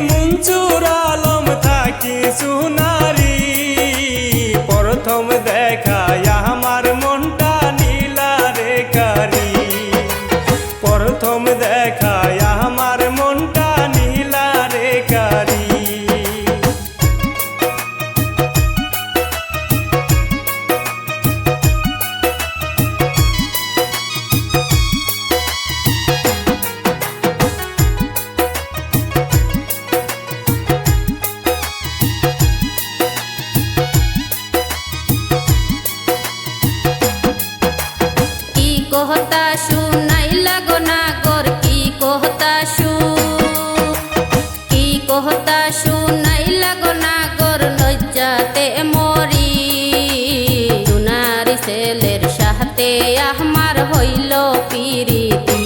মঞ্জুর আলম থাকি সোনারি। প্রথম দেখায় আমার মনটা নীলা রে কারি। প্রথম দেখায় আমার মনটা নীলা রে কারি। कहता सुनाइला गो नागर की कहता सुनाइला गो नागर लज्जाते मरी। सुनारी सेलेर साथे आमार हইল পিরিতি।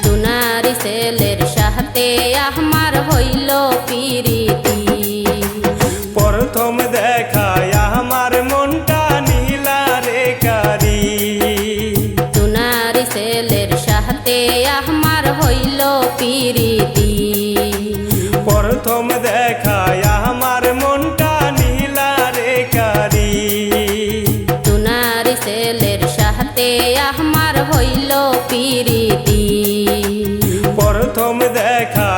सुनारी सेलेर साथे आमार हইল পিরিতি। প্রথম দেখায় আমার মনটা নীলা রে কারি। সুনারি সেলের সাথে আমার হইল পিরিতি। প্রথম দেখায় আমার মনটা নীলা রে কারি। সুনারি সেলের সাথে আমার হইল পিরিতি। প্রথম দেখা